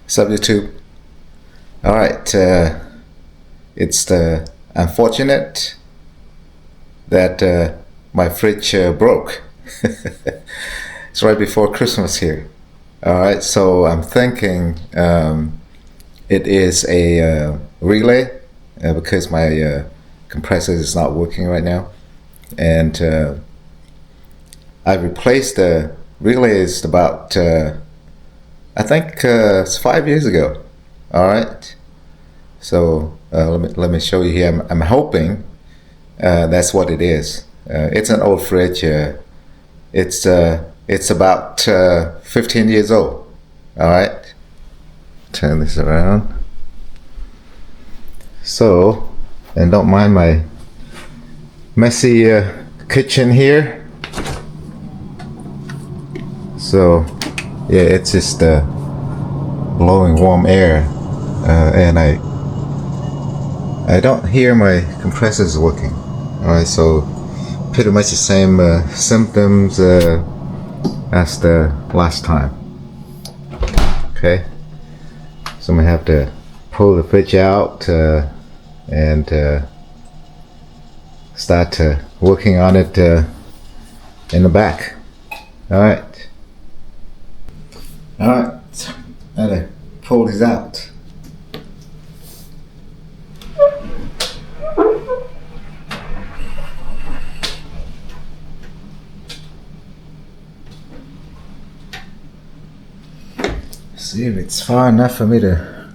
Sub YouTube. All right. It's unfortunate that my fridge broke. It's right before Christmas here. All right. So I'm thinking it is a relay because my compressor is not working right now, and I replaced the relays about I think it's 5 years ago. All right. So let me show you here. I'm hoping that's what it is. It's an old fridge. It's about 15 years old. All right. Turn this around. So, and don't mind my messy kitchen here. So, yeah, it's just blowing warm air, and I don't hear my compressors working. All right, so pretty much the same symptoms as the last time. Okay, so I'm gonna have to pull the fridge out and start working on it in the back. All right. Alright, now to pull these out. See if it's far enough for me to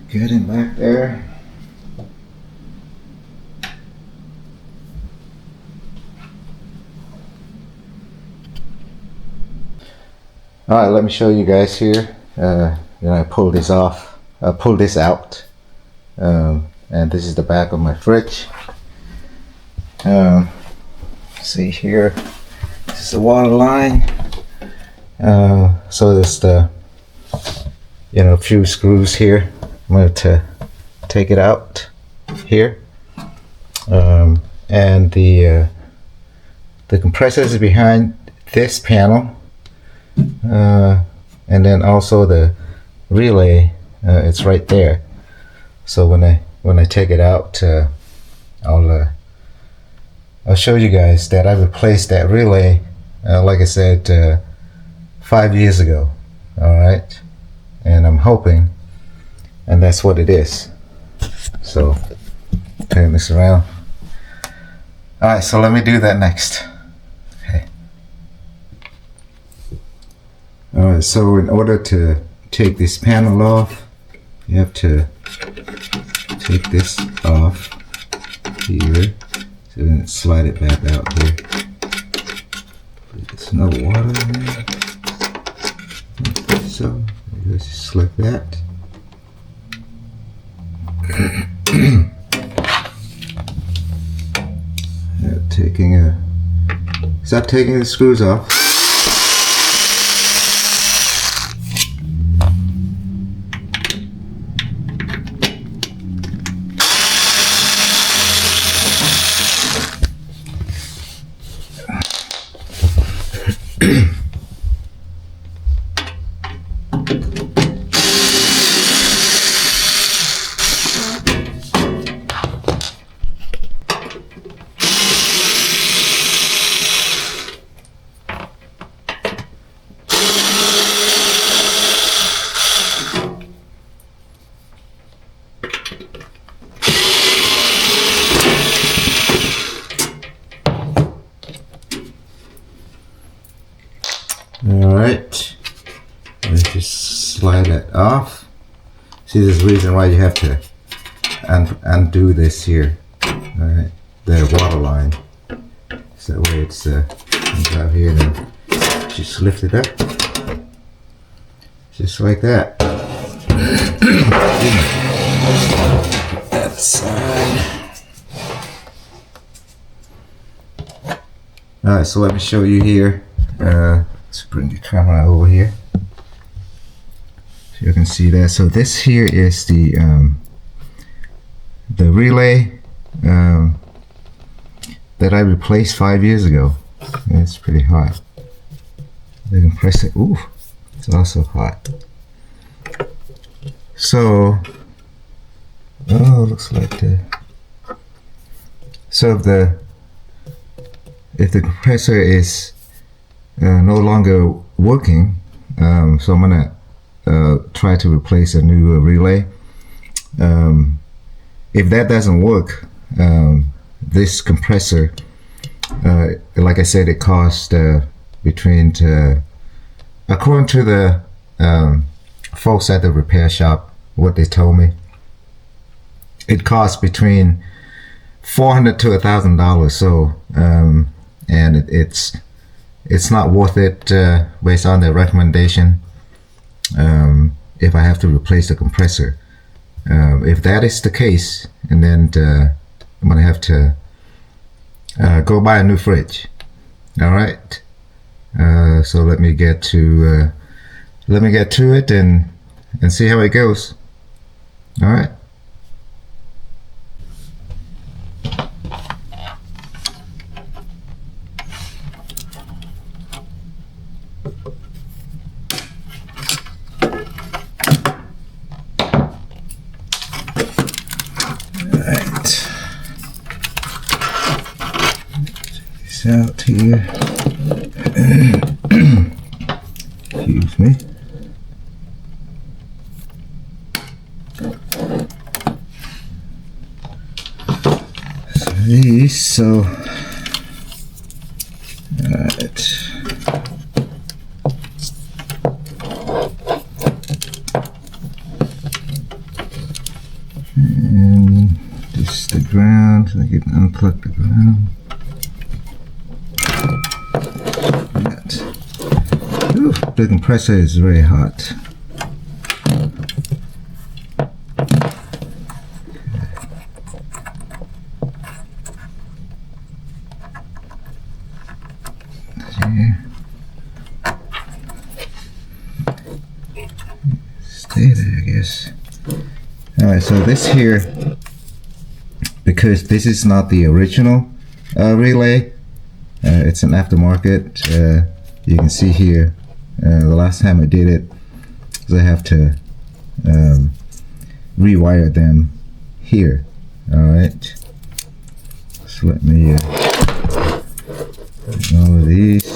get him back there. Alright, let me show you guys here. I pull this off. I pull this out, and this is the back of my fridge. See here, this is the water line. So there's the few screws here. I'm going to take it out here, and the compressor is behind this panel. And then also the relay, it's right there. So when I take it out, I'll show you guys that I replaced that relay, like I said, 5 years ago. All right, and I'm hoping, and that's what it is. So turn this around. All right, so let me do that next. Alright, so in order to take this panel off, you have to take this off here. So then slide it back out here. There's no water in there. So let's just like that. Start taking the screws off. Alright, let's just slide it off. See, there's a reason why you have to undo this here. Alright, the water line. So that way it's comes out here, and then just lift it up. Just like that. That side. Alright, so let me show you here. Let's bring the camera over here so you can see that. So this here is the relay that I replaced 5 years ago. It's pretty hot. The compressor, ooh, it's also hot. So, oh, looks like so if the compressor is no longer working, so I'm gonna try to replace a new relay. If that doesn't work, this compressor, like I said, it cost between according to the folks at the repair shop, what they told me, it costs between $400 to $1,000. So and it's not worth it based on the recommendation if I have to replace the compressor. If that is the case, and then I'm gonna have to go buy a new fridge. All right. So let me get to it and see how it goes. All right. Out here. Excuse me. So these, so alright. And this is the ground, so I can unplug the ground. Ooh, the compressor is very hot. Stay there, I guess. Alright, so this here, because this is not the original relay, it's an aftermarket. You can see here, the last time I did it, I have to rewire them here. Alright, so let me put all of these.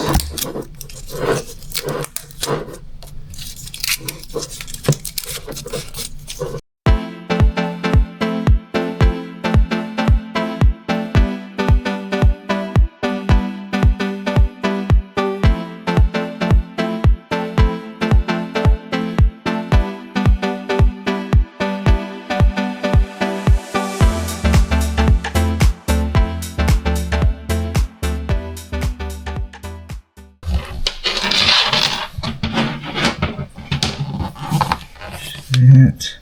That,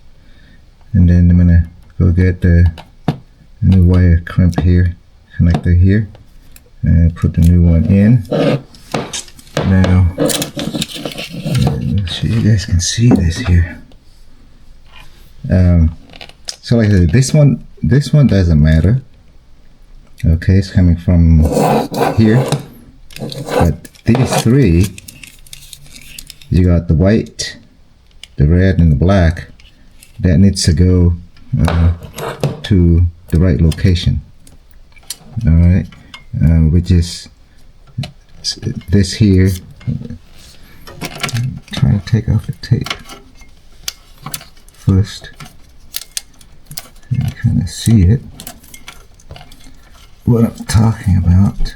and then I'm gonna go get the new wire crimp here, connector here, and put the new one in. Now, so you guys can see this here. So like I said, this one doesn't matter. Okay, it's coming from here, but these three, you got the white, the red, and the black, that needs to go to the right location. All right, which is this here. I'm trying to take off the tape first. You can kind of see it, what I'm talking about.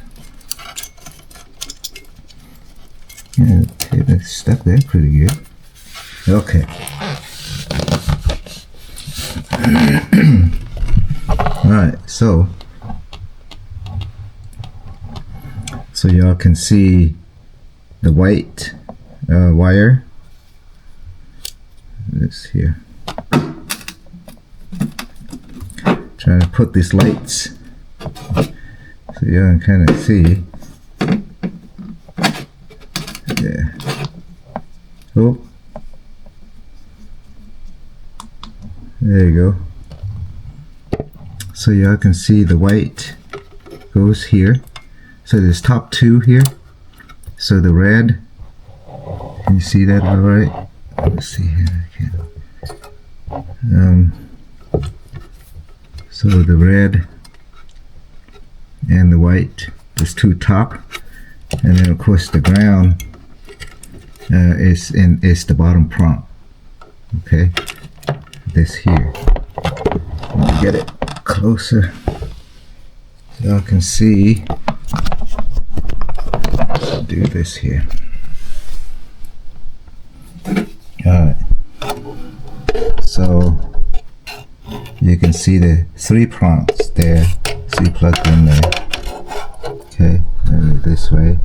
Yeah, the tape is stuck there pretty good. Okay. Alright, so y'all can see the white wire. This here. Trying to put these lights so y'all can kind of see. Yeah. Oh. There you go. So y'all can see the white goes here. So there's top two here. So the red, can you see that all right? Let's see here. So the red and the white, there's two top, and then of course the ground is the bottom prompt. Okay, this here. Let me get it closer so y'all can see. Do this here. Alright, so you can see the three prompts there. See, plugged in there. Okay, and this way.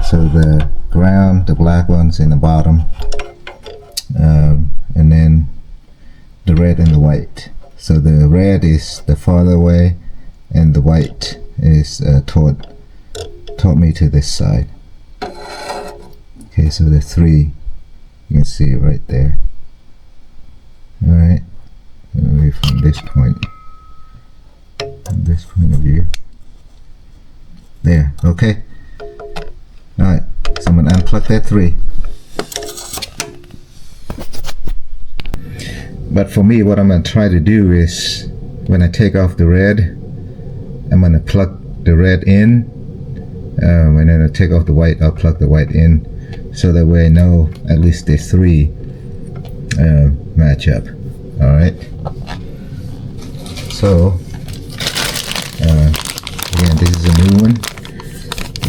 So the ground, the black one's in the bottom, and then the red and the white. So the red is the farther away, and the white is toward me to this side. Okay, so the three, you can see it right there. Alright, maybe from this point of view. There, okay. Alright, so I'm going to unplug that three. But for me, what I'm going to try to do is, when I take off the red, I'm going to plug the red in, and then I take off the white, I'll plug the white in, so that way I know at least the three match up. Alright, so again, this is a new one.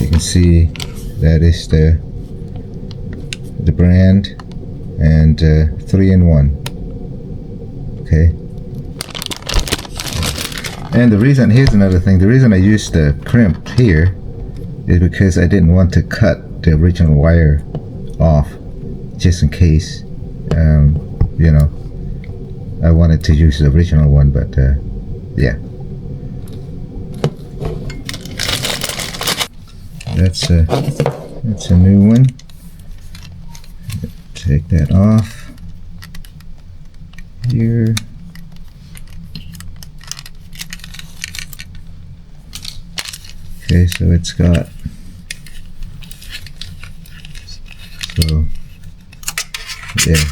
You can see that is the brand, and 3-in-1. Okay, and the reason, here's another thing, the reason I used the crimp here is because I didn't want to cut the original wire off, just in case, you know, I wanted to use the original one, but yeah. That's a new one. Take that off here. Okay, so it's got, so yeah,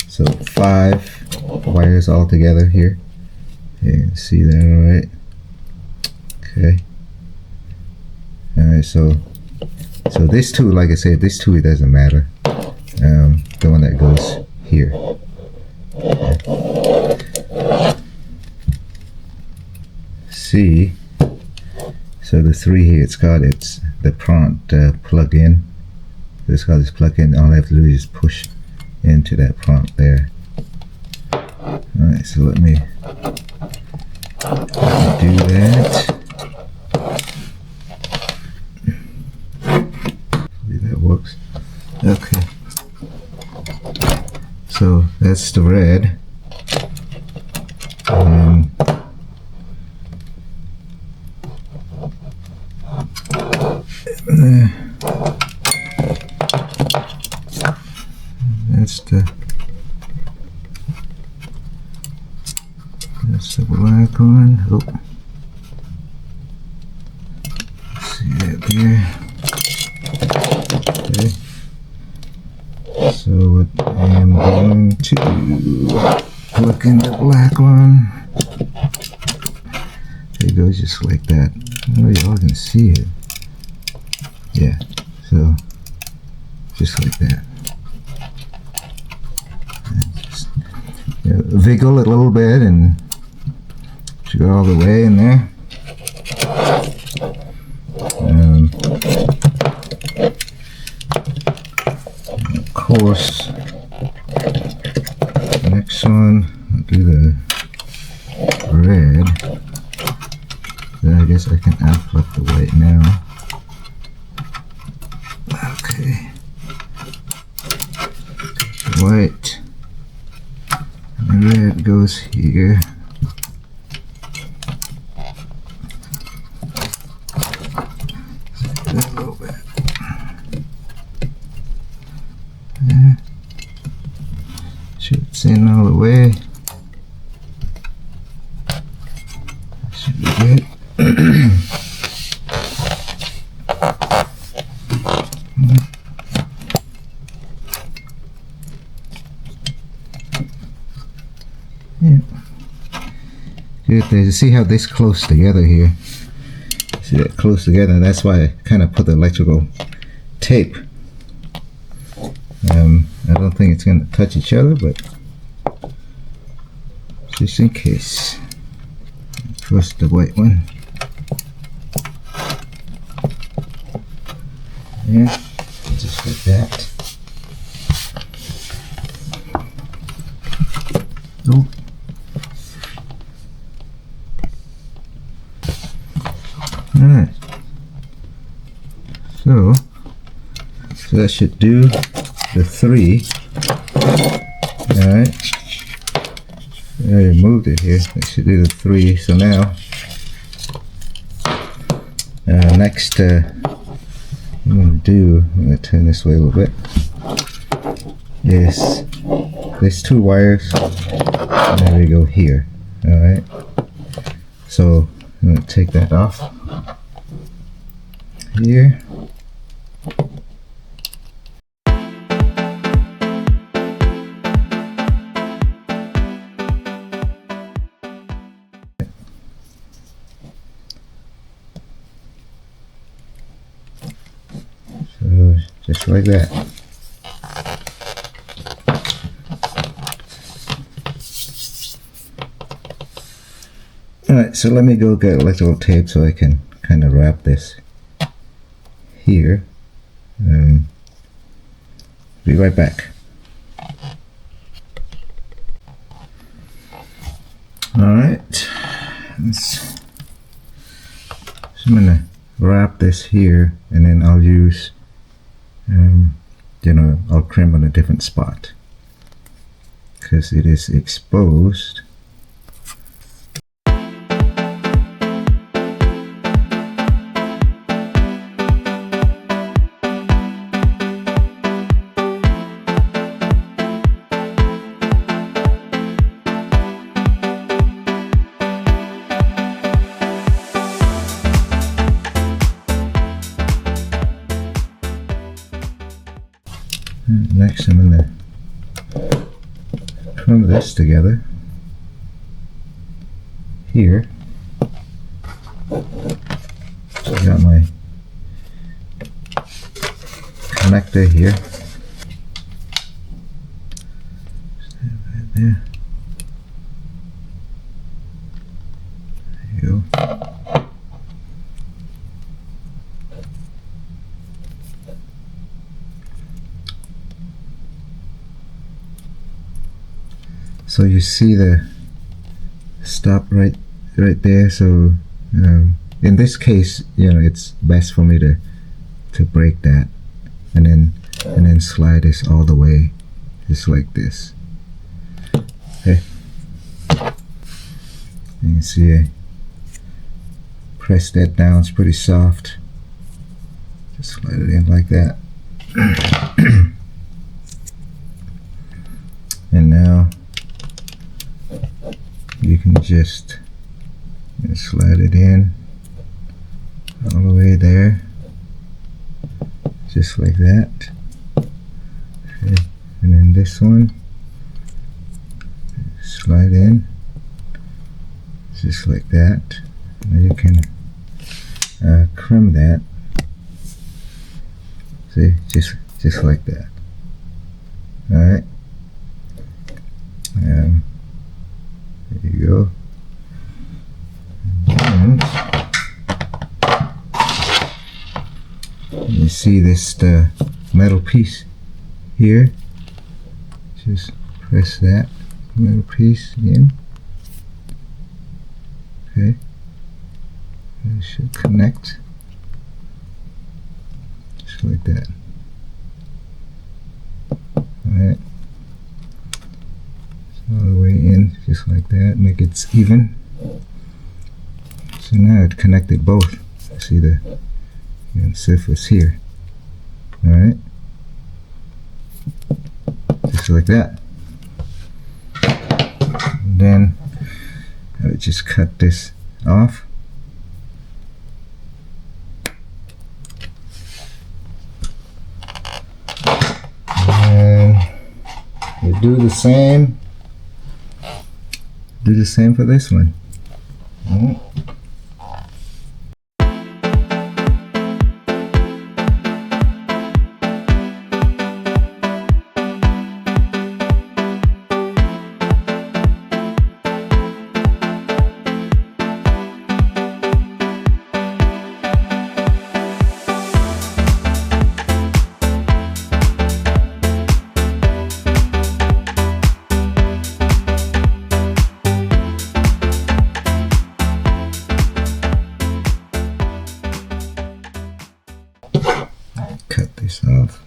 so 5 wires all together here. You can see that, all right? Okay. All right, so this two, like I said, this two, it doesn't matter. The one that goes here. Okay. See, so the three here, it's the prompt plugged in. It's got this plug in. All I have to do is push into that prompt there. All right, so let me do that. Hopefully that works. Okay. So that's the red. That's the black one. Oh. See that there. Okay. So I am going to plug in the black one. There it goes, just like that. I know y'all can see it. Yeah. So just like that. Just, you know, wiggle it a little bit and go all the way in there. Of course, next one, I'll do the red. Then I guess I can unplug the white now. Okay. White. And red goes here. A little bit. Yeah. Should in all the way. Should be good. Yeah. Good there. You see how this close together here? See that close together? That's why I kind of put the electrical tape. I don't think it's going to touch each other, but just in case. First the white one. Yeah, just like that. Oh. Alright. So that should do the 3. Alright. I removed it here. That should do the 3. So now, next, I'm going to turn this way a little bit. Yes, there's 2 wires. There we go here. Alright. So I'm going to take that off here. So just like that. Alright, so let me go get electrical tape so I can kind of wrap this here. Be right back. Alright, so I'm going to wrap this here, and then I'll use, I'll crimp on a different spot because it is exposed. Next, I'm going to trim this together here. So I got my connector here. Right there. There you go. So you see the stop right there. So in this case, it's best for me to break that, and then slide this all the way, just like this. Okay. You can see I press that down. It's pretty soft. Just slide it in like that. And now you can just slide it in all the way there, just like that. Okay. And then this one, slide in just like that. Now you can crimp that. See, just like that. All right. There you go. And you see this metal piece here. Just press that metal piece in. Okay. It should connect. Just like that. Alright. All the way in, just like that, make it even. So now it connected both. See the surface here. Alright. Just like that. And then I would just cut this off. And we do the same do the same for this one. Cut this off.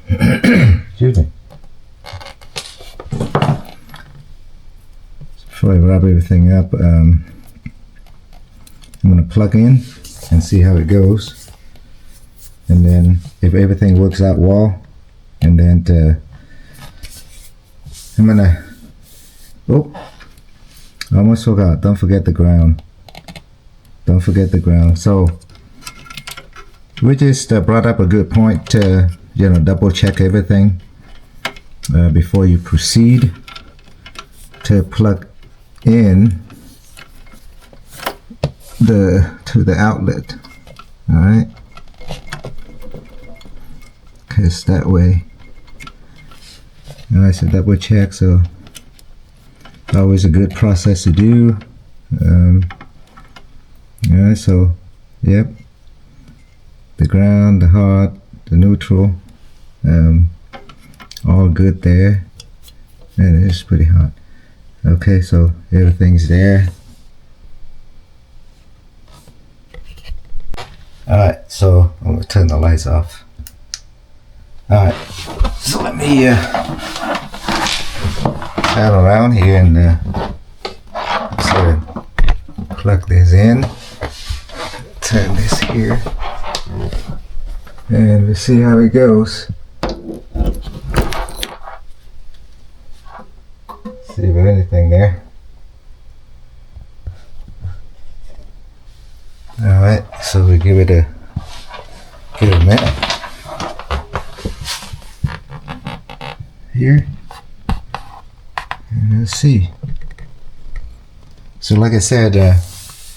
Excuse me. Before I wrap everything up, I'm going to plug in and see how it goes. And then if everything works out well, and then I'm going to, oh, I almost forgot, don't forget the ground. Don't forget the ground. So we just brought up a good point to double check everything before you proceed to plug in to the outlet. All right, because that way I said double check, so always a good process to do. Yeah, so yep, the ground, the hot, the neutral, all good there. And it is pretty hot. Okay, so everything's there. Alright, so I'm gonna turn the lights off. Alright, so let me turn around here and sort of plug this in. Turn this here and we'll see how it goes. See if there's anything there. Alright, so we give it a minute here and let's see. So like I said,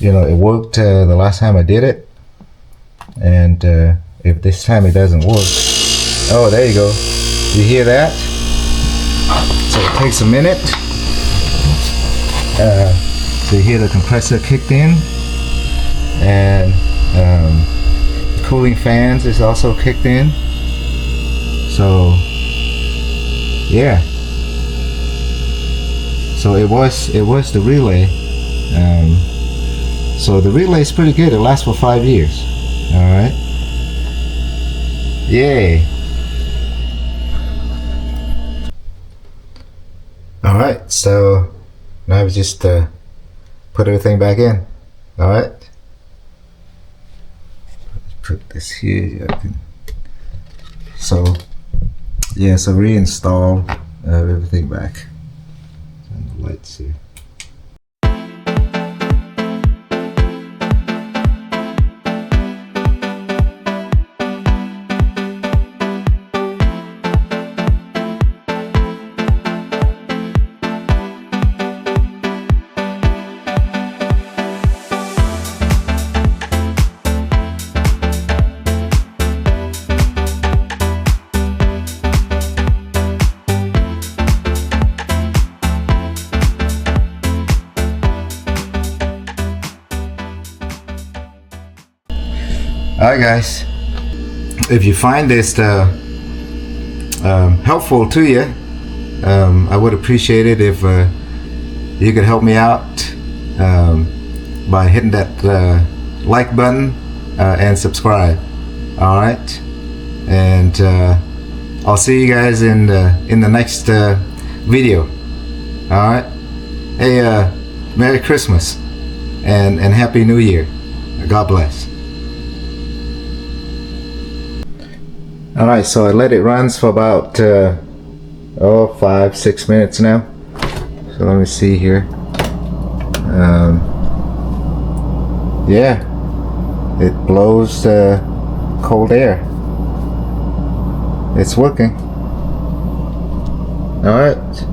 it worked the last time I did it, and if this time it doesn't work, oh, there you go, you hear that? So it takes a minute. So you hear the compressor kicked in, and cooling fans is also kicked in. So yeah, so it was the relay. So the relay is pretty good. It lasts for 5 years. All right. Yay. All right. So now we just put everything back in. All right. Put this here. So yeah. So reinstall everything back. Turn the lights here. Alright guys, if you find this helpful to you, I would appreciate it if you could help me out by hitting that like button and subscribe. Alright, and I'll see you guys in the next video. Alright, hey, Merry Christmas and Happy New Year. God bless. Alright, so I let it run for about 5-6 minutes now. So let me see here. Yeah, it blows cold air. It's working. All right.